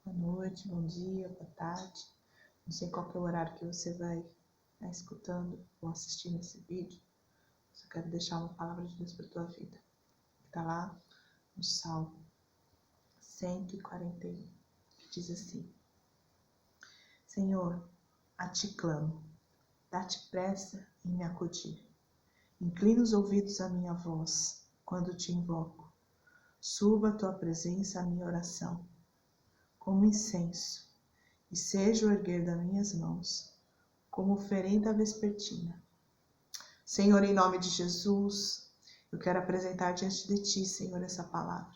boa noite, bom dia, boa tarde. Não sei qual que é o horário que você vai estar escutando ou assistindo esse vídeo. Só quero deixar uma palavra de Deus para a tua vida. Está lá no Salmo 141, que diz assim: Senhor, a ti clamo, dá-te pressa em me acudir. Inclina os ouvidos à minha voz quando te invoco. Suba a tua presença à minha oração, como incenso, e seja o erguer das minhas mãos, como oferenda vespertina. Senhor, em nome de Jesus, eu quero apresentar diante de Ti, Senhor, essa palavra.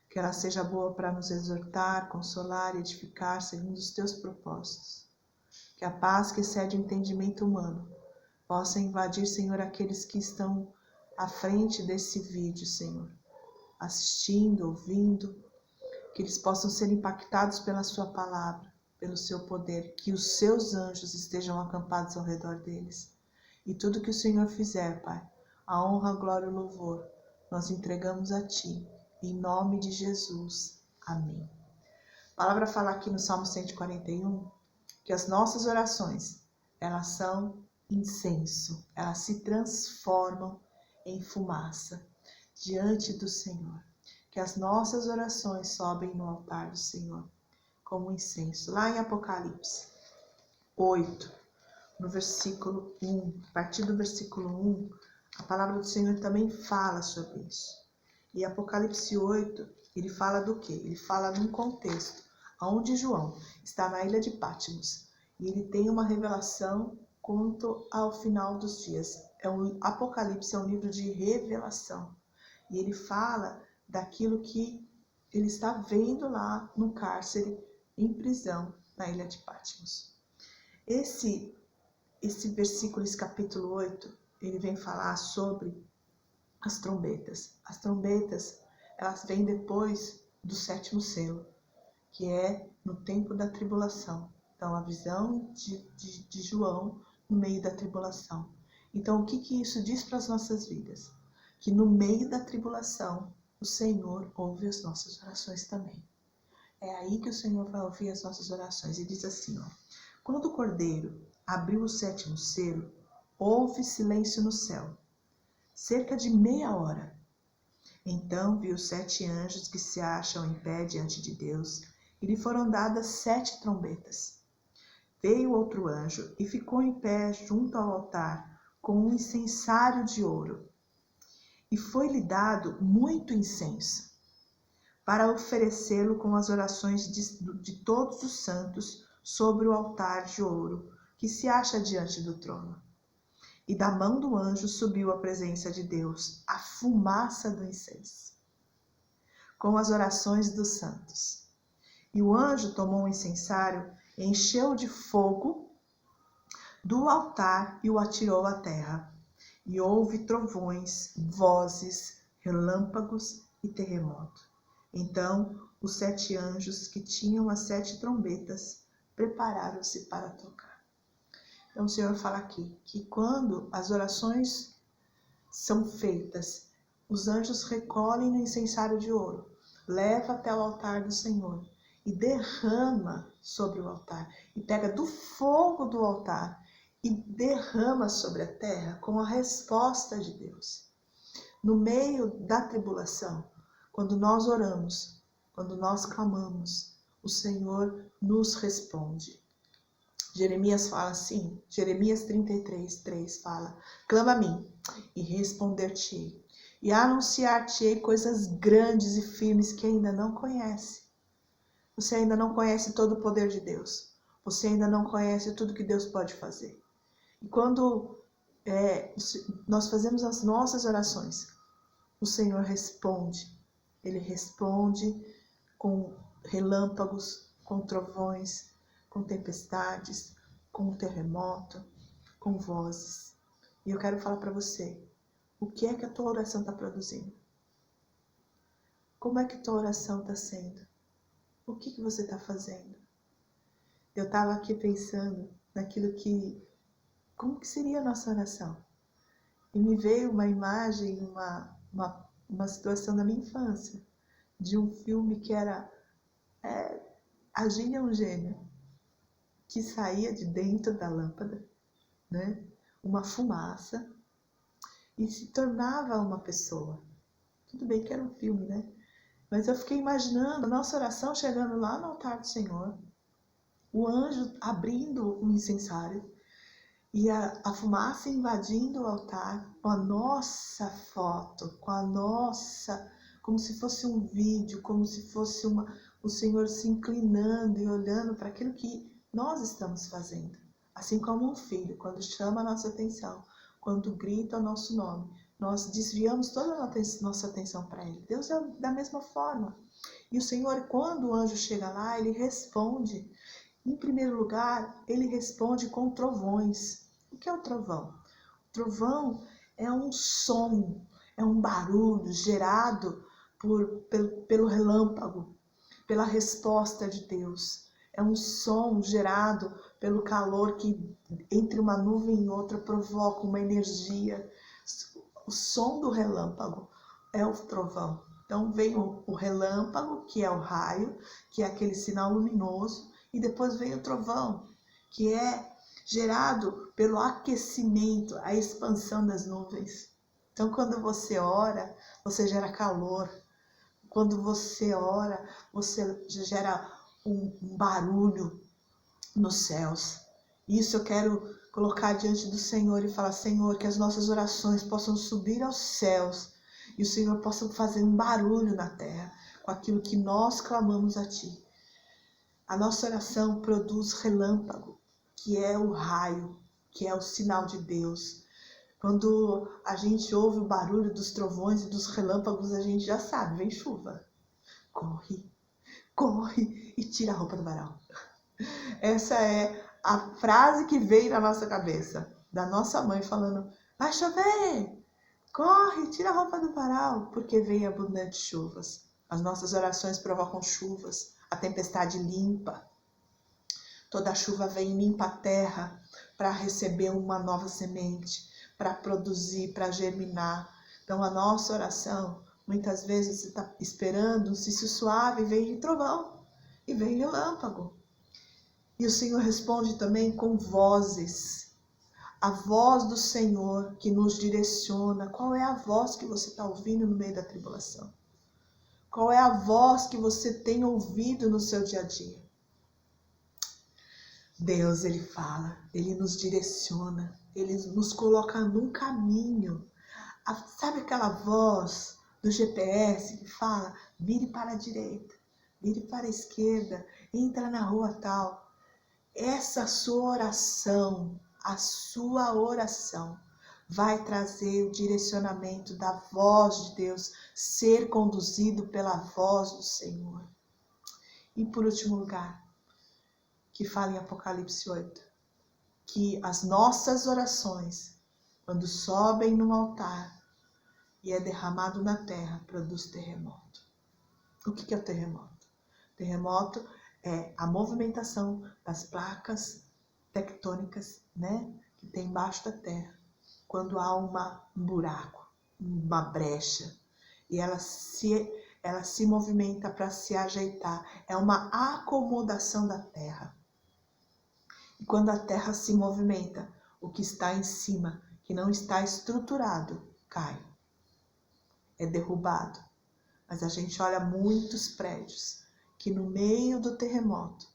Que ela seja boa para nos exortar, consolar e edificar segundo os Teus propósitos. Que a paz que excede o entendimento humano possa invadir, Senhor, aqueles que estão à frente desse vídeo, Senhor, assistindo, ouvindo, que eles possam ser impactados pela Sua palavra, pelo Seu poder, que os Seus anjos estejam acampados ao redor deles. E tudo que o Senhor fizer, Pai, a honra, a glória e o louvor, nós entregamos a Ti, em nome de Jesus. Amém. A palavra fala aqui no Salmo 141 que as nossas orações, elas são incenso, elas se transformam em fumaça diante do Senhor. Que as nossas orações sobem no altar do Senhor como incenso. Lá em Apocalipse 8, no versículo 1, a partir do versículo 1, a palavra do Senhor também fala sobre isso. E Apocalipse 8, ele fala do quê? Ele fala num contexto onde João está na ilha de Patmos e ele tem uma revelação quanto ao final dos dias. Apocalipse é um livro de revelação e ele fala daquilo que ele está vendo lá no cárcere, em prisão, na ilha de Patmos. Esse versículo, esse capítulo 8, ele vem falar sobre as trombetas. As trombetas, elas vêm depois do 7º selo, que é no tempo da tribulação. Então, a visão de João no meio da tribulação. Então, o que isso diz para as nossas vidas? Que no meio da tribulação, o Senhor ouve as nossas orações também. É aí que o Senhor vai ouvir as nossas orações. E diz assim, ó: quando o Cordeiro abriu o 7º selo, houve silêncio no céu, cerca de meia hora. Então viu 7 anjos que se acham em pé diante de Deus, e lhe foram dadas 7 trombetas. Veio outro anjo e ficou em pé junto ao altar, com um incensário de ouro. E foi-lhe dado muito incenso, para oferecê-lo com as orações de todos os santos sobre o altar de ouro, que se acha diante do trono. E da mão do anjo subiu à presença de Deus a fumaça do incenso, com as orações dos santos. E o anjo tomou o incensário, encheu de fogo do altar e o atirou à terra. E houve trovões, vozes, relâmpagos e terremoto. Então os 7 anjos que tinham as 7 trombetas prepararam-se para tocar. Então o Senhor fala aqui que quando as orações são feitas, os anjos recolhem no incensário de ouro, leva até o altar do Senhor e derrama sobre o altar. E pega do fogo do altar e derrama sobre a terra com a resposta de Deus. No meio da tribulação, quando nós oramos, quando nós clamamos, o Senhor nos responde. Jeremias fala assim, Jeremias 33:3 fala: clama a mim e responder-te-ei, e anunciar-te-ei coisas grandes e firmes que ainda não conhece. Você ainda não conhece todo o poder de Deus. Você ainda não conhece tudo que Deus pode fazer. E quando nós fazemos as nossas orações, o Senhor responde. Ele responde com relâmpagos, com trovões, com tempestades, com terremoto, com vozes. E eu quero falar para você, o que é que a tua oração está produzindo? Como é que a tua oração está sendo? O que você está fazendo? Eu estava aqui pensando naquilo como que seria a nossa oração? E me veio uma imagem, uma situação da minha infância, de um filme que era Agília é um gênio que saía de dentro da lâmpada, né? Uma fumaça, e se tornava uma pessoa. Tudo bem que era um filme, né? Mas eu fiquei imaginando a nossa oração chegando lá no altar do Senhor, o anjo abrindo o incensário e a fumaça invadindo o altar com a nossa foto, com a nossa, como se fosse um vídeo, como se fosse o Senhor se inclinando e olhando para aquilo que nós estamos fazendo. Assim como um filho, quando chama a nossa atenção, quando grita o nosso nome, nós desviamos toda a nossa atenção para Ele. Deus é da mesma forma. E o Senhor, quando o anjo chega lá, Ele responde. Em primeiro lugar, Ele responde com trovões. O que é o trovão? O trovão é um som, é um barulho gerado pelo relâmpago, pela resposta de Deus. É um som gerado pelo calor que entre uma nuvem e outra provoca uma energia. O som do relâmpago é o trovão. Então vem o relâmpago, que é o raio, que é aquele sinal luminoso, e depois vem o trovão, que é gerado pelo aquecimento, a expansão das nuvens. Então quando você ora, você gera calor. Quando você ora, você gera um barulho nos céus. Isso eu quero colocar diante do Senhor e falar: Senhor, que as nossas orações possam subir aos céus e o Senhor possa fazer um barulho na terra com aquilo que nós clamamos a Ti. A nossa oração produz relâmpago, que é o raio, que é o sinal de Deus. Quando a gente ouve o barulho dos trovões e dos relâmpagos, a gente já sabe, vem chuva. Corre, corre e tira a roupa do varal. Essa é a frase que veio na nossa cabeça, da nossa mãe falando: vai chover, corre, tira a roupa do varal, porque vem abundantes chuvas. As nossas orações provocam chuvas, a tempestade limpa. Toda a chuva vem e limpa a terra para receber uma nova semente, para produzir, para germinar. Então a nossa oração, muitas vezes você está esperando um cicio suave, vem trovão e vem relâmpago. E o Senhor responde também com vozes. A voz do Senhor que nos direciona. Qual é a voz que você está ouvindo no meio da tribulação? Qual é a voz que você tem ouvido no seu dia a dia? Deus, Ele fala, Ele nos direciona, Ele nos coloca num caminho. Sabe aquela voz do GPS que fala: vire para a direita, vire para a esquerda, entra na rua tal. Essa sua oração, a sua oração, vai trazer o direcionamento da voz de Deus, ser conduzido pela voz do Senhor. E por último lugar, que fala em Apocalipse 8, que as nossas orações, quando sobem no altar e é derramado na terra, produz terremoto. O que é o terremoto? Terremoto é a movimentação das placas tectônicas, né, que tem embaixo da terra. Quando há um buraco, uma brecha, e ela se movimenta para se ajeitar. É uma acomodação da terra. E quando a terra se movimenta, o que está em cima, que não está estruturado, cai. É derrubado. Mas a gente olha muitos prédios que no meio do terremoto,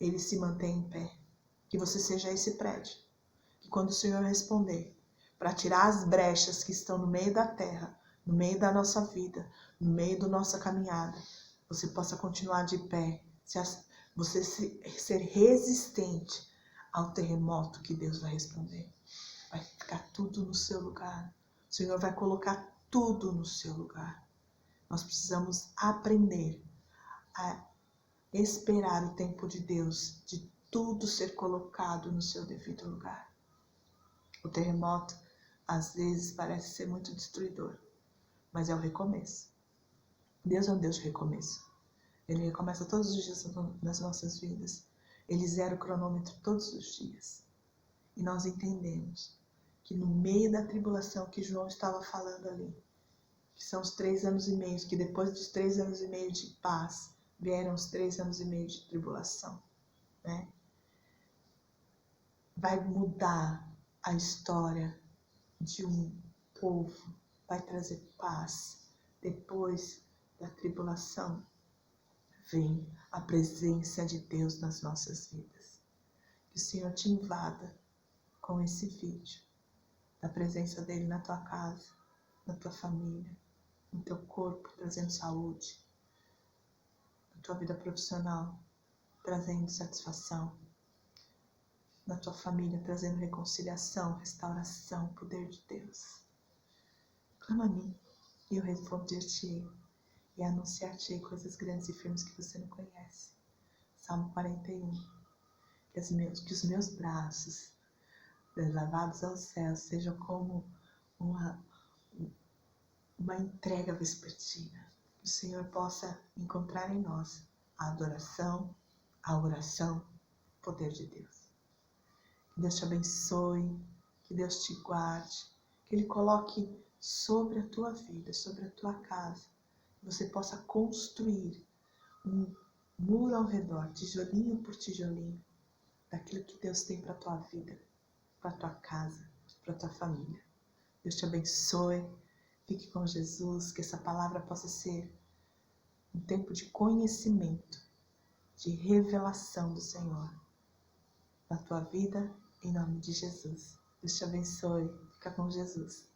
ele se mantém em pé. Que você seja esse prédio. Que quando o Senhor responder, para tirar as brechas que estão no meio da terra, no meio da nossa vida, no meio da nossa caminhada, você possa continuar de pé, você ser resistente ao terremoto que Deus vai responder. Vai ficar tudo no seu lugar. O Senhor vai colocar tudo no seu lugar. Nós precisamos aprender a esperar o tempo de Deus, de tudo ser colocado no seu devido lugar. O terremoto, às vezes, parece ser muito destruidor, mas é o recomeço. Deus é um Deus de recomeço. Ele recomeça todos os dias nas nossas vidas. Ele zera o cronômetro todos os dias. E nós entendemos que no meio da tribulação que João estava falando ali, que são os 3 anos e meio, que depois dos 3 anos e meio de paz, vieram os 3 anos e meio de tribulação, né? Vai mudar a história de um povo, vai trazer paz. Depois da tribulação, vem a presença de Deus nas nossas vidas. Que o Senhor te invada com esse vídeo, da presença dele na tua casa, na tua família, no teu corpo, trazendo saúde, na tua vida profissional, trazendo satisfação, na tua família, trazendo reconciliação, restauração, poder de Deus. Clama a mim e eu responder-te-ei e anunciar-te-ei coisas grandes e firmes que você não conhece. Salmo 41. Que os meus braços, levados aos céus, sejam como uma entrega vespertina. Que o Senhor possa encontrar em nós a adoração, a oração, o poder de Deus. Que Deus te abençoe, que Deus te guarde, que Ele coloque sobre a tua vida, sobre a tua casa, que você possa construir um muro ao redor, tijolinho por tijolinho, daquilo que Deus tem para a tua vida, para a tua casa, para a tua família. Deus te abençoe, fique com Jesus, que essa palavra possa ser um tempo de conhecimento, de revelação do Senhor na tua vida, em nome de Jesus. Deus te abençoe, fica com Jesus.